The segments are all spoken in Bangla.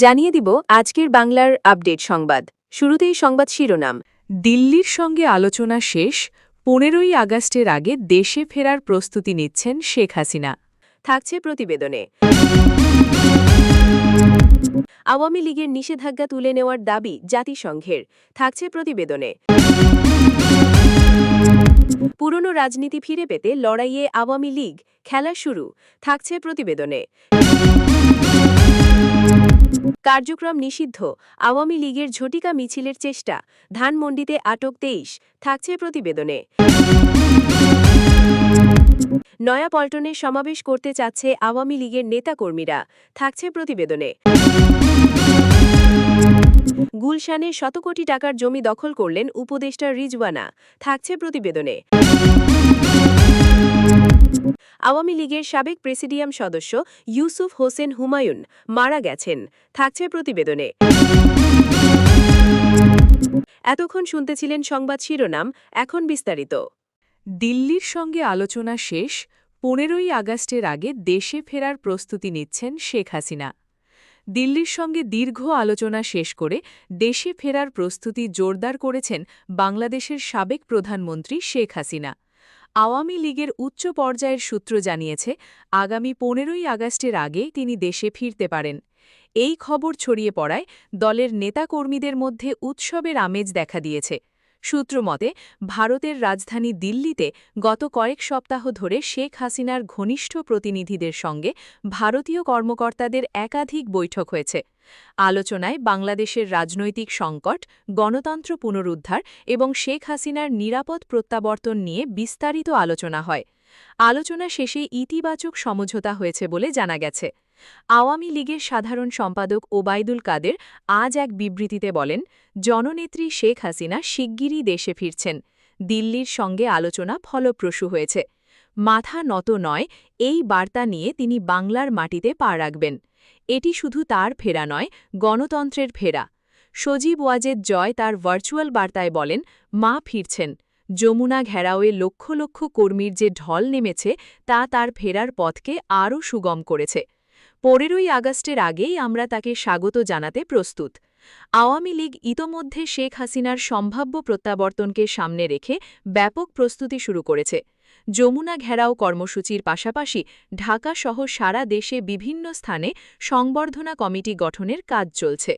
জানিয়ে দিব আজকের বাংলার আপডেট সংবাদ। শুরুতেই সংবাদ শিরোনাম। দিল্লির সঙ্গে আলোচনা শেষ, 15ই আগস্টের আগে দেশে ফেরার প্রস্তুতি নিচ্ছেন শেখ হাসিনা। থাকছে প্রতিবেদনে। আওয়ামী লীগের নিষেধাজ্ঞা তুলে নেওয়ার দাবি জাতিসংঘের। থাকছে প্রতিবেদনে। পুরনো রাজনীতি ফিরে পেতে লড়াইয়ে আওয়ামী লীগ, খেলা শুরু। থাকছে প্রতিবেদনে। কার্যক্রম নিষিদ্ধ, আওয়ামী লীগের ঝটিকা মিছিলের চেষ্টা, ধানমন্ডিতে আটক 23। থাকছে প্রতিবেদনে। নয়াপল্টনে সমাবেশ করতে চাচ্ছে আওয়ামী লীগের নেতাকর্মীরা। থাকছে প্রতিবেদনে। গুলশানে শত কোটি টাকার জমি দখল করলেন উপদেষ্টা রিজওয়ানা। থাকছে প্রতিবেদনে। আওয়ামী লীগের সাবেক প্রেসিডিয়াম সদস্য ইউসুফ হোসেন হুমায়ুন মারা গেছেন। থাকছে প্রতিবেদনে। এতক্ষণ শুনতেছিলেন সংবাদ শিরোনাম, এখন বিস্তারিত। দিল্লির সঙ্গে আলোচনা শেষ, 15ই আগস্টের আগে দেশে ফেরার প্রস্তুতি নিচ্ছেন শেখ হাসিনা। দিল্লির সঙ্গে দীর্ঘ আলোচনা শেষ করে দেশে ফেরার প্রস্তুতি জোরদার করেছেন বাংলাদেশের সাবেক প্রধানমন্ত্রী শেখ হাসিনা। আওয়ামী লীগের উচ্চ পর্যায়ের সূত্র জানিয়েছে, আগামী 15ই আগস্টের আগে তিনি দেশে ফিরতে পারেন। এই খবর ছড়িয়ে পড়ায় দলের নেতাকর্মীদের মধ্যে উৎসবের আমেজ দেখা দিয়েছে। সূত্রমতে, ভারতের রাজধানী দিল্লিতে গত কয়েক সপ্তাহ ধরে শেখ হাসিনার ঘনিষ্ঠ প্রতিনিধিদের সঙ্গে ভারতীয় কর্মকর্তাদের একাধিক বৈঠক হয়েছে। আলোচনায় বাংলাদেশের রাজনৈতিক সংকট, গণতন্ত্র পুনরুদ্ধার এবং শেখ হাসিনার নিরাপদ প্রত্যাবর্তন নিয়ে বিস্তারিত আলোচনা হয়। আলোচনা শেষে ইতিবাচক সমঝোতা হয়েছে বলে জানা গেছে। আওয়ামী লীগের সাধারণ সম্পাদক ওবায়দুল কাদের আজ এক বিবৃতিতে বলেন, জননেত্রী শেখ হাসিনা শিগগিরই দেশে ফিরছেন। দিল্লির সঙ্গে আলোচনা ফলপ্রসূ হয়েছে। মাথা নত নয়, এই বার্তা নিয়ে তিনি বাংলার মাটিতে পা রাখবেন। এটি শুধু তার ফেরা নয়, গণতন্ত্রের ফেরা। সজীব ওয়াজেদ জয় তার ভার্চুয়াল বার্তায় বলেন, মা ফিরছেন। যমুনা ঘেরাওয়ে লক্ষ লক্ষ কর্মীর যে ঢল নেমেছে তা তার ফেরার পথকে আরও সুগম করেছে। 15ই আগস্টের আগেই আমরা তাকে স্বাগত জানাতে প্রস্তুত। আওয়ামী লীগ ইতোমধ্যে শেখ হাসিনার সম্ভাব্য প্রত্যাবর্তনকে সামনে রেখে ব্যাপক প্রস্তুতি শুরু করেছে। যমুনা ঘেরাও কর্মসূচির পাশাপাশি ঢাকাসহ সারা দেশে বিভিন্ন স্থানে সংবর্ধনা কমিটি গঠনের কাজ চলছে।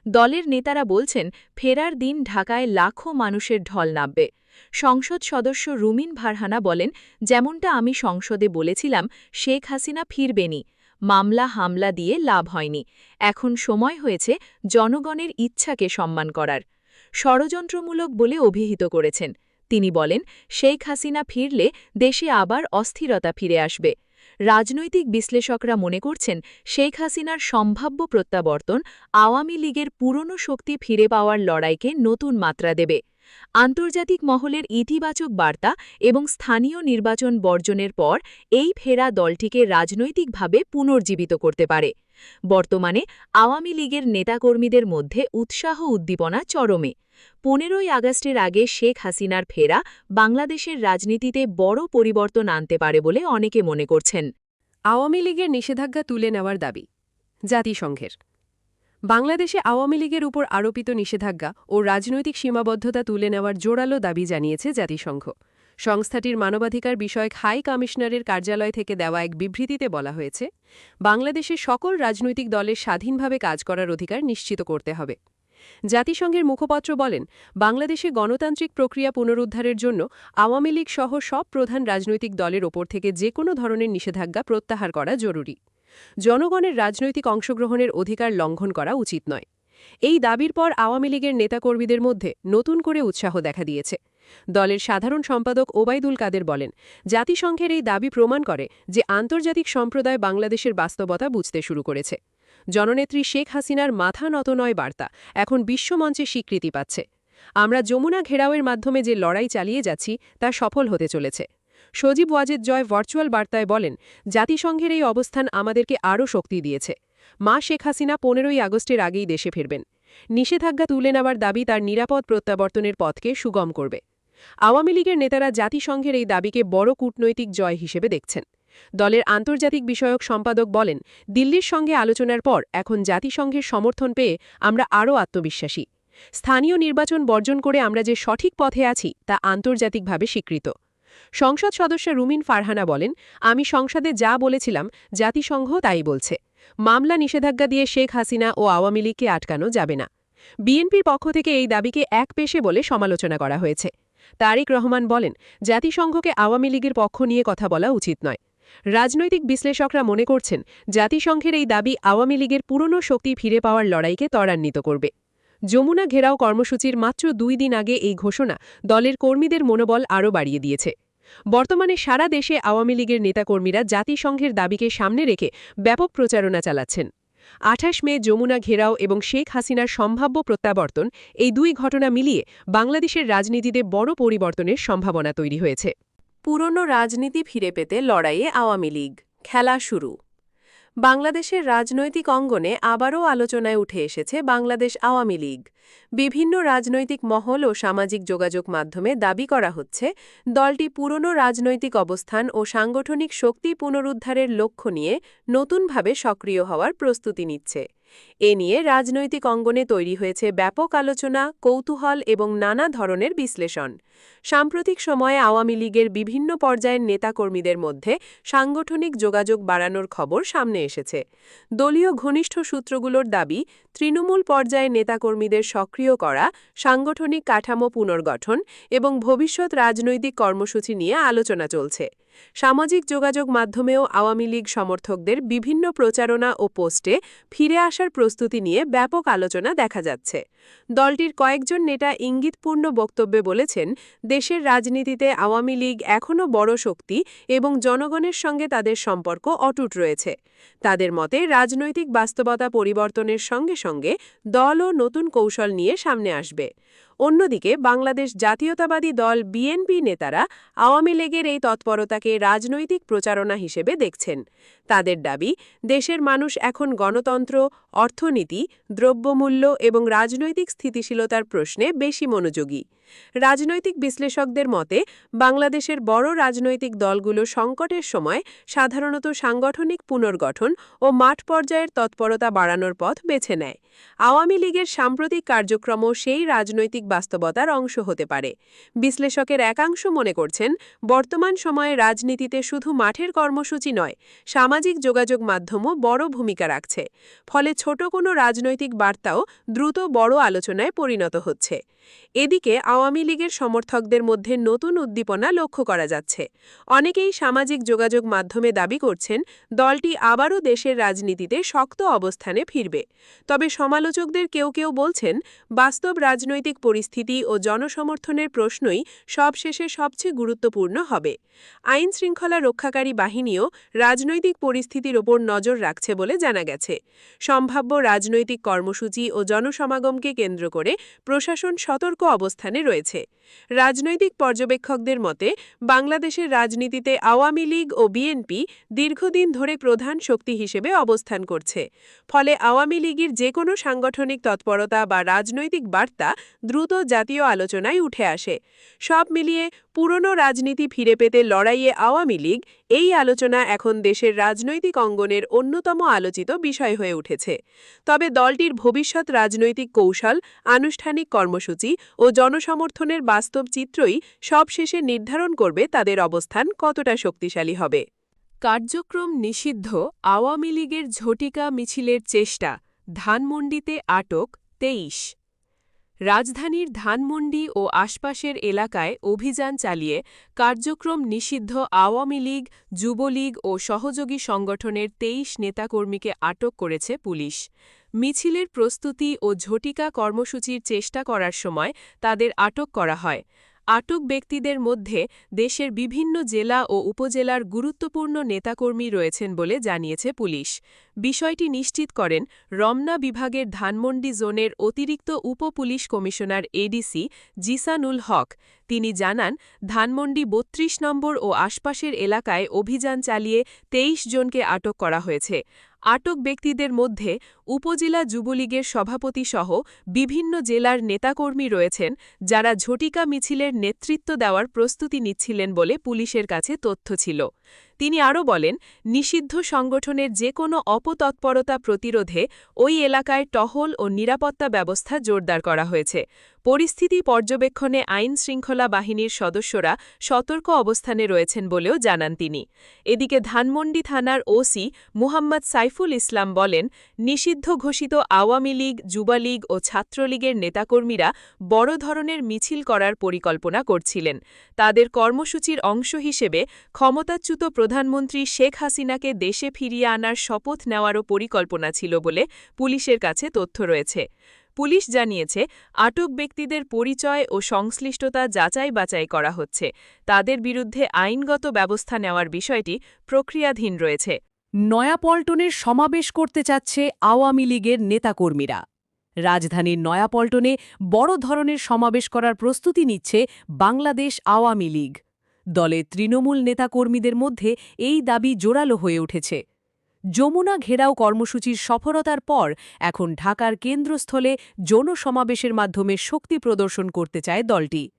দলের নেতারা বলছেন, ফেরার দিন ঢাকায় লাখো মানুষের ঢল নামবে। সংসদ সদস্য রুমিন ফারহানা বলেন, যেমনটা আমি সংসদে বলেছিলাম, শেখ হাসিনা ফিরবেনই। মামলা হামলা দিয়ে লাভ হয়নি। এখন সময় হয়েছে জনগণের ইচ্ছাকে সম্মান করার। ষড়যন্ত্রমূলক বলে অভিহিত করেছেন। তিনি বলেন, শেখ হাসিনা ফিরলে দেশে আবার অস্থিরতা ফিরে আসবে। রাজনৈতিক বিশ্লেষকরা মনে করছেন, শেখ হাসিনার সম্ভাব্য প্রত্যাবর্তন আওয়ামী লীগের পুরনো শক্তি ফিরে পাওয়ার লড়াইকে নতুন মাত্রা দেবে। আন্তর্জাতিক মহলের ইতিবাচক বার্তা এবং স্থানীয় নির্বাচন বর্জনের পর এই ফেরা দলটিকে রাজনৈতিকভাবে পুনর্জীবিত করতে পারে। বর্তমানে আওয়ামী লীগের নেতাকর্মীদের মধ্যে উৎসাহ উদ্দীপনা চরমে। 15ই আগস্টের আগে শেখ হাসিনার ফেরা বাংলাদেশের রাজনীতিতে বড় পরিবর্তন আনতে পারে বলে অনেকে মনে করছেন। আওয়ামী লীগের নিষেধাজ্ঞা তুলে নেওয়ার দাবি জাতিসংঘের। বাংলাদেশে আওয়ামী লীগের উপর আরোপিত নিষেধাজ্ঞা ও রাজনৈতিক সীমাবদ্ধতা তুলে নেওয়ার জোরালো দাবি জানিয়েছে জাতিসংঘ। সংস্থাটির মানবাধিকার বিষয়ক হাই কমিশনারের কার্যালয় থেকে দেওয়া এক বিবৃতিতে বলা হয়েছে, বাংলাদেশের সকল রাজনৈতিক দলের স্বাধীনভাবে কাজ করার অধিকার নিশ্চিত করতে হবে। জাতিসংঘের মুখপাত্র বলেন, বাংলাদেশে গণতান্ত্রিক প্রক্রিয়া পুনরুদ্ধারের জন্য আওয়ামী লীগ সহ সব প্রধান রাজনৈতিক দলের ওপর থেকে যে কোনো ধরনের নিষেধাজ্ঞা প্রত্যাহার করা জরুরি। জনগণের রাজনৈতিক অংশগ্রহণের অধিকার লঙ্ঘন করা উচিত নয়। এই দাবির পর আওয়ামী লীগের নেতাকর্মীদের মধ্যে নতুন করে উৎসাহ দেখা দিয়েছে। দলের সাধারণ সম্পাদক ওবায়দুল কাদের বলেন, জাতিসংঘের এই দাবি প্রমাণ করে যে আন্তর্জাতিক সম্প্রদায় বাংলাদেশের বাস্তবতা বুঝতে শুরু করেছে। জননেত্রী শেখ হাসিনার মাথা নত নয় বার্তা এখন বিশ্বমঞ্চে স্বীকৃতি পাচ্ছে। আমরা যমুনা ঘেরাওয়ের মাধ্যমে যে লড়াই চালিয়ে যাচ্ছি তা সফল হতে চলেছে। সজীব ওয়াজেদ জয় ভার্চুয়াল বার্তায় বলেন, জাতিসংঘের এই অবস্থান আমাদেরকে আরও শক্তি দিয়েছে। মা শেখ হাসিনা 15ই আগস্টের আগেই দেশে ফিরবেন। নিষেধাজ্ঞা তুলে নেওয়ার দাবি তার নিরাপদ প্রত্যাবর্তনের পথকে সুগম করবে। আওয়ামী লীগের নেতারা জাতিসংঘের এই দাবিকে বড় কূটনৈতিক জয় হিসেবে দেখছেন। দলের আন্তর্জাতিক বিষয়ক সম্পাদক বলেন, দিল্লির সঙ্গে আলোচনার পর এখন জাতিসংঘের সমর্থন পেয়ে আমরা আরও আত্মবিশ্বাসী। স্থানীয় নির্বাচন বর্জন করে আমরা যে সঠিক পথে আছি তা আন্তর্জাতিকভাবে স্বীকৃত। সংসদ সদস্য রুমিন ফারহানা বলেন, আমি সংসদে যা বলেছিলাম জাতিসংঘ তাই বলছে। মামলা নিষেধাজ্ঞা দিয়ে শেখ হাসিনা ও আওয়ামী লীগকে আটকানো যাবে না। বিএনপির পক্ষ থেকে এই দাবিকে একপেশে বলে সমালোচনা করা হয়েছে। তারেক রহমান বলেন, জাতিসংঘকে আওয়ামী লীগের পক্ষ নিয়ে কথা বলা উচিত নয়। রাজনৈতিক বিশ্লেষকরা মনে করছেন, জাতিসংঘের এই দাবি আওয়ামী লীগের পুরনো শক্তি ফিরে পাওয়ার লড়াইকে ত্বরান্বিত করবে। যমুনা ঘেরাও কর্মসূচির মাত্র 2 দিন আগে এই ঘোষণা দলের কর্মীদের মনোবল আরও বাড়িয়ে দিয়েছে। বর্তমানে সারা দেশে আওয়ামী লীগের নেতাকর্মীরা জাতিসংঘের দাবিকে সামনে রেখে ব্যাপক প্রচারণা চালাচ্ছেন। 28 মে যমুনা ঘেরাও এবং শেখ হাসিনার সম্ভাব্য প্রত্যাবর্তন, এই দুই ঘটনা মিলিয়ে বাংলাদেশের রাজনীতিতে বড় পরিবর্তনের সম্ভাবনা তৈরি হয়েছে। পুরনো রাজনীতি ফিরে পেতে লড়াইয়ে আওয়ামী লীগ, খেলা শুরু। বাংলাদেশের রাজনৈতিক অঙ্গনে আবারও আলোচনায় উঠে এসেছে বাংলাদেশ আওয়ামী লীগ। বিভিন্ন রাজনৈতিক মহল ও সামাজিক যোগাযোগ মাধ্যমে দাবি করা হচ্ছে, দলটি পুরনো রাজনৈতিক অবস্থান ও সাংগঠনিক শক্তি পুনরুদ্ধারের লক্ষ্য নিয়ে নতুনভাবে সক্রিয় হওয়ার প্রস্তুতি নিচ্ছে। এ নিয়ে রাজনৈতিক অঙ্গনে তৈরি হয়েছে ব্যাপক আলোচনা, কৌতূহল এবং নানা ধরনের বিশ্লেষণ। সাম্প্রতিক সময়ে আওয়ামী লীগের বিভিন্ন পর্যায়ের নেতাকর্মীদের মধ্যে সাংগঠনিক যোগাযোগ বাড়ানোর খবর সামনে এসেছে। দলীয় ঘনিষ্ঠ সূত্রগুলোর দাবি, তৃণমূল পর্যায়ে নেতাকর্মীদের সক্রিয় করা, সাংগঠনিক কাঠামো পুনর্গঠন এবং ভবিষ্যৎ রাজনৈতিক কর্মসূচি নিয়ে আলোচনা চলছে। সামাজিক যোগাযোগ মাধ্যমেও আওয়ামী লীগ সমর্থকদের বিভিন্ন প্রচারণা ও পোস্টে ফিরে আসার প্রস্তুতি নিয়ে ব্যাপক আলোচনা দেখা যাচ্ছে। দলটির কয়েকজন নেতা ইঙ্গিতপূর্ণ বক্তব্যে বলেছেন, দেশের রাজনীতিতে আওয়ামী লীগ এখনও বড় শক্তি এবং জনগণের সঙ্গে তাদের সম্পর্ক অটুট রয়েছে। তাদের মতে, রাজনৈতিক বাস্তবতা পরিবর্তনের সঙ্গে সঙ্গে দলও নতুন কৌশল নিয়ে সামনে আসবে। অন্যদিকে বাংলাদেশ জাতীয়তাবাদী দল বিএনপি নেতারা আওয়ামী লীগের এই তৎপরতাকে রাজনৈতিক প্রচারণা হিসেবে দেখছেন। তাদের দাবি, দেশের মানুষ এখন গণতন্ত্র, অর্থনীতি, দ্রব্যমূল্য এবং রাজনৈতিক স্থিতিশীলতার প্রশ্নে বেশি মনোযোগী। রাজনৈতিক বিশ্লেষকদের মতে, বাংলাদেশের বড় রাজনৈতিক দলগুলো সংকটের সময় সাধারণত সাংগঠনিক পুনর্গঠন ও মাঠ পর্যায়ের তৎপরতা বাড়ানোর পথ বেছে নেয়। আওয়ামী লীগের সাম্প্রতিক কার্যক্রমও সেই রাজনৈতিক বাস্তবতার অংশ হতে পারে। বিশ্লেষকের একাংশ মনে করছেন, বর্তমান সময়ে রাজনীতিতে শুধু মাঠের কর্মসূচি নয়, সামাজিক যোগাযোগ মাধ্যমও বড় ভূমিকা রাখছে। ফলে ছোট কোনো রাজনৈতিক বার্তাও দ্রুত বড় আলোচনায় পরিণত হচ্ছে। এদিকে আওয়ামী লীগের সমর্থকদের মধ্যে নতুন উদ্দীপনা লক্ষ্য করা যাচ্ছে। অনেকেই সামাজিক যোগাযোগ মাধ্যমে দাবি করছেন, দলটি আবারও দেশের রাজনীতিতে শক্ত অবস্থানে ফিরবে। তবে সমালোচকদের কেউ কেউ বলছেন, বাস্তব রাজনৈতিক পরিস্থিতি ও জনসমর্থনের প্রশ্নই সবশেষে সবচেয়ে গুরুত্বপূর্ণ হবে। আইন শৃঙ্খলা রক্ষাকারী বাহিনীও রাজনৈতিক পরিস্থিতির ওপর নজর রাখছে বলে জানা গেছে। সম্ভাব্য রাজনৈতিক কর্মসূচি ও জনসমাগমকে কেন্দ্র করে প্রশাসন সতর্ক অবস্থানে রয়েছে। রাজনৈতিক পর্যবেক্ষকদের মতে, বাংলাদেশের রাজনীতিতে আওয়ামী লীগ ও বিএনপি দীর্ঘদিন ধরে প্রধান শক্তি হিসেবে অবস্থান করছে। ফলে আওয়ামী লীগের যে কোনো সাংগঠনিক তৎপরতা বা রাজনৈতিক বার্তা দ্রুত জাতীয় আলোচনায় উঠে আসে। সব মিলিয়ে পুরনো রাজনীতি ফিরে পেতে লড়াইয়ে আওয়ামী লীগ, এই আলোচনা এখন দেশের রাজনৈতিক অঙ্গনের অন্যতম আলোচিত বিষয় হয়ে উঠেছে। তবে দলটির ভবিষ্যৎ রাজনৈতিক কৌশল, আনুষ্ঠানিক কর্মসূচি ও জনসমর্থনের বাস্তব চিত্রই সবশেষে নির্ধারণ করবে তাদের অবস্থান কতটা শক্তিশালী হবে। কার্যক্রম নিষিদ্ধ আওয়ামী লীগের ঝটিকা মিছিলের চেষ্টা, ধানমন্ডিতে আটক 23। রাজধানীর ধানমন্ডি ও আশপাশের এলাকায় অভিযান চালিয়ে কার্যক্রম নিষিদ্ধ আওয়ামী লীগ, যুবলীগ ও সহযোগী সংগঠনের 23 নেতাকর্মীকে আটক করেছে পুলিশ। মিছিলের প্রস্তুতি ও ঝটিকা কর্মসূচির চেষ্টা করার সময় তাদের আটক করা হয়। আটক ব্যক্তিদের মধ্যে দেশের বিভিন্ন জেলা ও উপজেলার গুরুত্বপূর্ণ নেতাকর্মী রয়েছেন বলে জানিয়েছে পুলিশ। বিষয়টি নিশ্চিত করেন রমনা বিভাগের ধানমন্ডি জোনের অতিরিক্ত উপ-পুলিশ কমিশনার এডিসি জিসানুল হক। তিনি জানান, ধানমন্ডি ৩২ নম্বর ও আশপাশের এলাকায় অভিযান চালিয়ে ২৩ জনকে আটক করা হয়েছে। আটক ব্যক্তিদের মধ্যে উপজেলা যুবলীগের সভাপতিসহ বিভিন্ন জেলার নেতাকর্মী রয়েছেন, যারা ঝটিকা মিছিলের নেতৃত্ব দেওয়ার প্রস্তুতি নিচ্ছিলেন বলে পুলিশের কাছে তথ্য ছিল। তিনি আরও বলেন, নিষিদ্ধ সংগঠনের যে কোনো অপতৎপরতা প্রতিরোধে ওই এলাকায় টহল ও নিরাপত্তা ব্যবস্থা জোরদার করা হয়েছে। পরিস্থিতি পর্যবেক্ষণে আইন শৃঙ্খলা বাহিনীর সদস্যরা সতর্ক অবস্থানে রয়েছেন বলেও জানান তিনি। এদিকে ধানমন্ডি থানার ওসি মুহাম্মদ সাইফুল ইসলাম বলেন, নিষিদ্ধ ঘোষিত আওয়ামী লীগ, যুবলীগ ও ছাত্রলীগের নেতাকর্মীরা বড় ধরনের মিছিল করার পরিকল্পনা করছিলেন। তাদের কর্মসূচির অংশ হিসেবে ক্ষমতাচ্যুত প্রধানমন্ত্রী শেখ হাসিনাকে দেশে ফিরিয়ে আনার শপথ নেওয়ারও পরিকল্পনা ছিল বলে পুলিশের কাছে তথ্য রয়েছে। পুলিশ জানিয়েছে, আটক ব্যক্তিদের পরিচয় ও সংশ্লিষ্টতা যাচাই-বাছাই করা হচ্ছে। তাদের বিরুদ্ধে আইনগত ব্যবস্থা নেওয়ার বিষয়টি প্রক্রিয়াধীন রয়েছে। নয়াপল্টনের সমাবেশ করতে চাচ্ছে আওয়ামী লীগের নেতাকর্মীরা। রাজধানীর নয়াপল্টনে বড় ধরনের সমাবেশ করার প্রস্তুতি নিচ্ছে বাংলাদেশ আওয়ামী লীগ। দলের তৃণমূল নেতাকর্মীদের মধ্যে এই দাবি জোরালো হয়ে উঠেছে। যমুনা ঘেরাও কর্মসূচির সফলতার পর এখন ঢাকার কেন্দ্রস্থলে যৌন সমাবেশের মাধ্যমে শক্তি প্রদর্শন করতে চায় দলটি।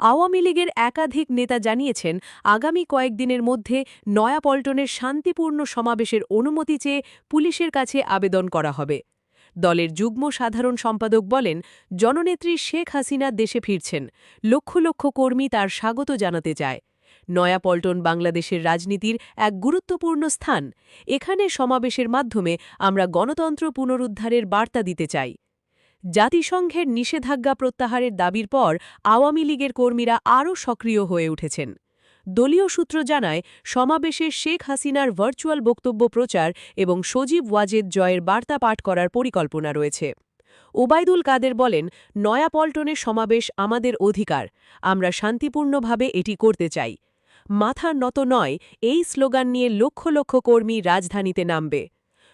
আওয়ামী লীগের একাধিক নেতা জানিয়েছেন, আগামী কয়েকদিনের মধ্যে নয়াপল্টনের শান্তিপূর্ণ সমাবেশের অনুমতি চেয়ে পুলিশের কাছে আবেদন করা হবে। দলের যুগ্ম সাধারণ সম্পাদক বলেন, জননেত্রী শেখ হাসিনা দেশে ফিরছেন, লক্ষ লক্ষ কর্মী তার স্বাগত জানাতে চায়। নয়াপল্টন বাংলাদেশের রাজনীতির এক গুরুত্বপূর্ণ স্থান। এখানে সমাবেশের মাধ্যমে আমরা গণতন্ত্র পুনরুদ্ধারের বার্তা দিতে চাই। জাতিসংঘের নিষেধাজ্ঞা প্রত্যাহারের দাবির পর আওয়ামী লীগের কর্মীরা আরও সক্রিয় হয়ে উঠেছেন। দলীয় সূত্র জানায়, সমাবেশে শেখ হাসিনার ভার্চুয়াল বক্তব্য প্রচার এবং সজীব ওয়াজেদ জয়ের বার্তা পাঠ করার পরিকল্পনা রয়েছে। ওবায়দুল কাদের বলেন, নয়াপল্টনের সমাবেশ আমাদের অধিকার, আমরা শান্তিপূর্ণভাবে এটি করতে চাই। মাথা নত নয়, এই স্লোগান নিয়ে লক্ষ লক্ষ কর্মী রাজধানীতে নামবে।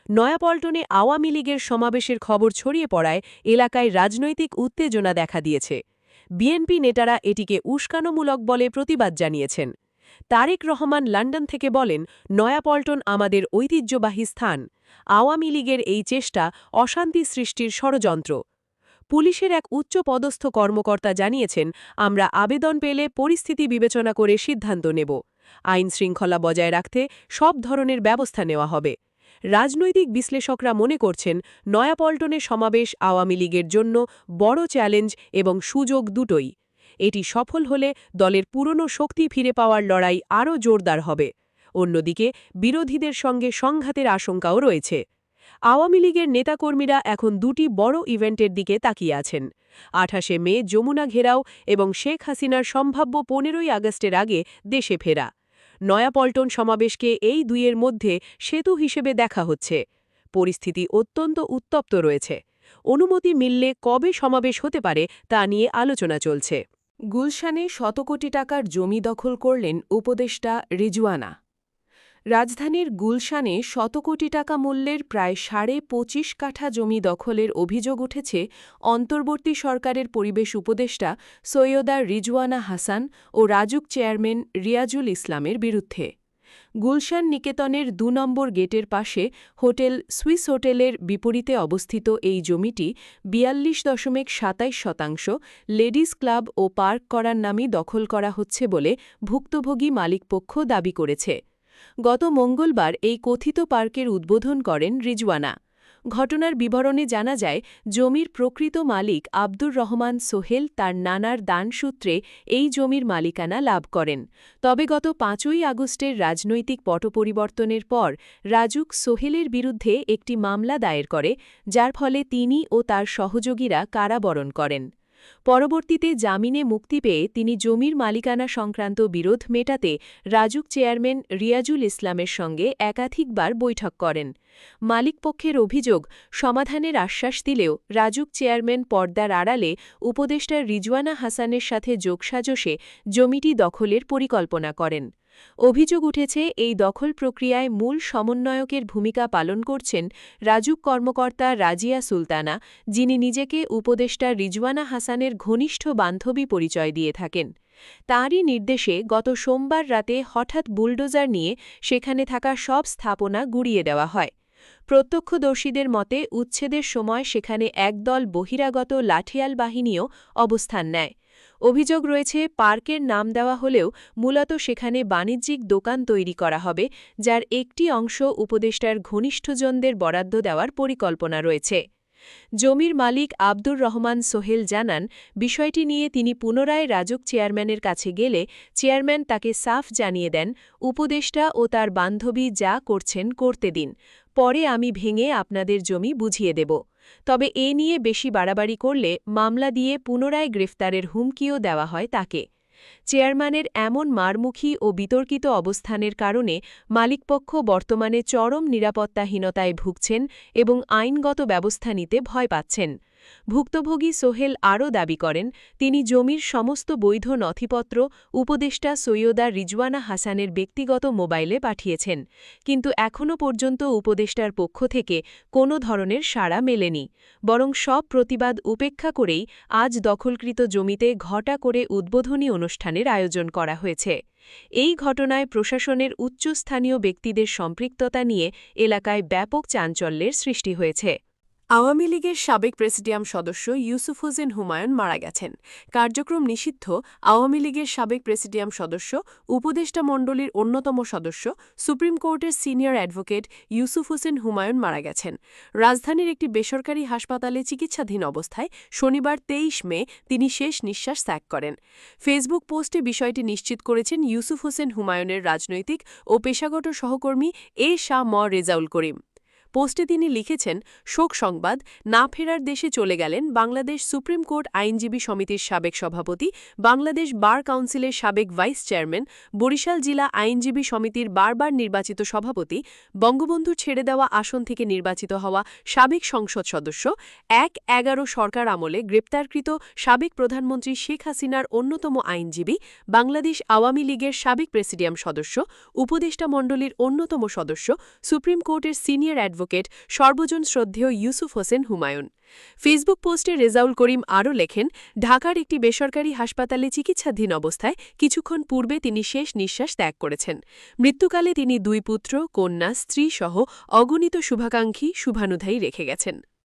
নয়াপল্টনে আওয়ামী লীগের সমাবেশের খবর ছড়িয়ে পড়ায় এলাকায় রাজনৈতিক উত্তেজনা দেখা দিয়েছে। বিএনপি নেতারা এটিকে উস্কানোমূলক বলে প্রতিবাদ জানিয়েছেন। তারেক রহমান লন্ডন থেকে বলেন, নয়াপল্টন আমাদের ঐতিহ্যবাহী স্থান। আওয়ামী লীগের এই চেষ্টা অশান্তি সৃষ্টির ষড়যন্ত্র। পুলিশের এক উচ্চপদস্থ কর্মকর্তা জানিয়েছেন, আমরা আবেদন পেলে পরিস্থিতি বিবেচনা করে সিদ্ধান্ত নেব। আইন শৃঙ্খলা বজায় রাখতে সব ধরনের ব্যবস্থা নেওয়া হবে। রাজনৈতিক বিশ্লেষকরা মনে করছেন, নয়াপল্টনে সমাবেশ আওয়ামী লীগের জন্য বড় চ্যালেঞ্জ এবং সুযোগ দুটোই। এটি সফল হলে দলের পুরনো শক্তি ফিরে পাওয়ার লড়াই আরও জোরদার হবে। অন্যদিকে বিরোধীদের সঙ্গে সংঘাতের আশঙ্কাও রয়েছে। আওয়ামী লীগের নেতাকর্মীরা এখন দুটি বড় ইভেন্টের দিকে তাকিয়ে আছেন। ২৮শে মে যমুনা ঘেরাও এবং শেখ হাসিনার সম্ভাব্য ১৫ই আগস্টের আগে দেশে ফেরা। নয়াপল্টন সমাবেশকে এই দুইয়ের মধ্যে সেতু হিসেবে দেখা হচ্ছে। পরিস্থিতি অত্যন্ত উত্তপ্ত রয়েছে। অনুমতি মিললে কবে সমাবেশ হতে পারে তা নিয়ে আলোচনা চলছে। গুলশানে শত কোটি টাকার জমি দখল করলেন উপদেষ্টা রিজওয়ানা। রাজধানীর গুলশানে শত কোটি টাকা মূল্যের প্রায় ২৫.৫ কাঠা জমি দখলের অভিযোগ উঠেছে অন্তর্বর্তী সরকারের পরিবেশ উপদেষ্টা সৈয়দা রিজওয়ানা হাসান ও রাজুক চেয়ারম্যান রিয়াজুল ইসলামের বিরুদ্ধে। গুলশান নিকেতনের ২ নম্বর গেটের পাশে হোটেল সুইস হোটেলের বিপরীতে অবস্থিত এই জমিটি ৪২.২৭% লেডিস ক্লাব ও পার্ক করার নামে দখল করা হচ্ছে বলে ভুক্তভোগী মালিকপক্ষ দাবি করেছে। গত মঙ্গলবার এই কথিত পার্কের উদ্বোধন করেন রিজওয়ানা। ঘটনার বিবরণে জানা যায়, জমির প্রকৃত মালিক আব্দুর রহমান সোহেল তার নানার দানসূত্রে এই জমির মালিকানা লাভ করেন। তবে গত ৫ই আগস্টের রাজনৈতিক পটপরিবর্তনের পর রাজুক সোহেলের বিরুদ্ধে একটি মামলা দায়ের করে, যার ফলে তিনি ও তার সহযোগীরা কারাবরণ করেন। পরবর্তীতে জামিনে মুক্তি পেয়ে তিনি জমির মালিকানা সংক্রান্ত বিরোধ মেটাতে রাজুক চেয়ারম্যান রিয়াজুল ইসলামের সঙ্গে একাধিকবার বৈঠক করেন। মালিকপক্ষের অভিযোগ, সমাধানের আশ্বাস দিলেও রাজুক চেয়ারম্যান পর্দার আড়ালে উপদেষ্টা রিজওয়ানা হাসানের সাথে যোগসাজশে জমিটি দখলের পরিকল্পনা করেন। অভিযোগ উঠেছে, এই দখল প্রক্রিয়ায় মূল সমন্বয়কের ভূমিকা পালন করছেন রাজুক কর্মকর্তা রাজিয়া সুলতানা, যিনি নিজেকে উপদেষ্টা রিজওয়ানা হাসানের ঘনিষ্ঠ বান্ধবী পরিচয় দিয়ে থাকেন। তাঁরই নির্দেশে গত সোমবার রাতে হঠাৎ বুলডোজার নিয়ে সেখানে থাকা সব স্থাপনা গুঁড়িয়ে দেওয়া হয়। প্রত্যক্ষদর্শীদের মতে উচ্ছেদের সময় সেখানে একদল বহিরাগত লাঠিয়াল বাহিনীও অবস্থান নেয়। অভিযোগ রয়েছে পার্কের নাম দেওয়া হলেও মূলত সেখানে বাণিজ্যিক দোকান তৈরি করা হবে, যার একটি অংশ উপদেষ্টার ঘনিষ্ঠজনদের বরাদ্দ দেওয়ার পরিকল্পনা রয়েছে। জমির মালিক আব্দুর রহমান সোহেল জানান, বিষয়টি নিয়ে তিনি পুনরায় রাজুক চেয়ারম্যানের কাছে গেলে চেয়ারম্যান তাকে সাফ জানিয়ে দেন, উপদেষ্টা ও তার বান্ধবী যা করছেন করতে দিন, পরে আমি ভেঙে আপনাদের জমি বুঝিয়ে দেব। তবে এ নিয়ে বেশি বাড়াবাড়ি করলে মামলা দিয়ে পুনরায় গ্রেফতারের হুমকিও দেওয়া হয় তাকে। চেয়ারম্যানের এমন মারমুখী ও বিতর্কিত অবস্থানের কারণে মালিকপক্ষ বর্তমানে চরম নিরাপত্তাহীনতায় ভুগছেন এবং আইনগত ব্যবস্থা নিতে ভয় পাচ্ছেন। ভুক্তভোগী সোহেল আরও দাবি করেন, তিনি জমির সমস্ত বৈধ নথিপত্র উপদেষ্টা সৈয়দা রিজওয়ানা হাসানের ব্যক্তিগত মোবাইলে পাঠিয়েছেন, কিন্তু এখনও পর্যন্ত উপদেষ্টার পক্ষ থেকে কোনো ধরনের সাড়া মেলেনি। বরং সব প্রতিবাদ উপেক্ষা করেই আজ দখলকৃত জমিতে ঘটা করে উদ্বোধনী অনুষ্ঠানের আয়োজন করা হয়েছে। এই ঘটনায় প্রশাসনের উচ্চস্থানীয় ব্যক্তিদের সম্পৃক্ততা নিয়ে এলাকায় ব্যাপক চাঞ্চল্যের সৃষ্টি হয়েছে। আওয়ামী লীগের সাবেক প্রেসিডিয়াম সদস্য ইউসুফ হোসেন হুমায়ুন মারা গেছেন। কার্যক্রম নিষিদ্ধ আওয়ামী লীগের সাবেক প্রেসিডিয়াম সদস্য, উপদেষ্টা মণ্ডলীর অন্যতম সদস্য, সুপ্রিম কোর্টের সিনিয়র অ্যাডভোকেট ইউসুফ হোসেন হুমায়ুন মারা গেছেন। রাজধানীর একটি বেসরকারি হাসপাতালে চিকিৎসাধীন অবস্থায় শনিবার ২৩ মে তিনি শেষ নিঃশ্বাস ত্যাগ করেন। ফেসবুক পোস্টে বিষয়টি নিশ্চিত করেছেন ইউসুফ হোসেন হুমায়ুনের রাজনৈতিক ও পেশাগত সহকর্মী শাহ ম রেজাউল করিম। পোস্টে তিনি লিখেছেন, শোক সংবাদ, না ফেরার দেশে চলে গেলেন বাংলাদেশ সুপ্রিম কোর্ট আইনজীবী সমিতির সাবেক সভাপতি, বাংলাদেশ বার কাউন্সিলের সাবেক ভাইস চেয়ারম্যান, বরিশাল জেলা আইনজীবী সমিতির বারবার নির্বাচিত সভাপতি, বঙ্গবন্ধু ছেড়ে দেওয়া আসন থেকে নির্বাচিত হওয়া সাবেক সংসদ সদস্য, ১/১১ সরকার আমলে গ্রেপ্তারকৃত সাবেক প্রধানমন্ত্রী শেখ হাসিনার অন্যতম আইনজীবী, বাংলাদেশ আওয়ামী লীগের সাবেক প্রেসিডিয়াম সদস্য, উপদেষ্টা মণ্ডলীর অন্যতম সদস্য, সুপ্রিম কোর্টের সিনিয়র অ্যাডভোকেট সর্বজন শ্রদ্ধেয় ইউসুফ হোসেন হুমায়ুন। ফেসবুক পোস্টে রেজাউল করিম আরও লেখেন, ঢাকার একটি বেসরকারি হাসপাতালে চিকিৎসাধীন অবস্থায় কিছুক্ষণ পূর্বে তিনি শেষ নিঃশ্বাস ত্যাগ করেছেন। মৃত্যুকালে তিনি ২ পুত্র, কন্যা, স্ত্রী সহ অগণিত শুভাকাঙ্ক্ষী শুভানুধ্যায়ী রেখে গেছেন।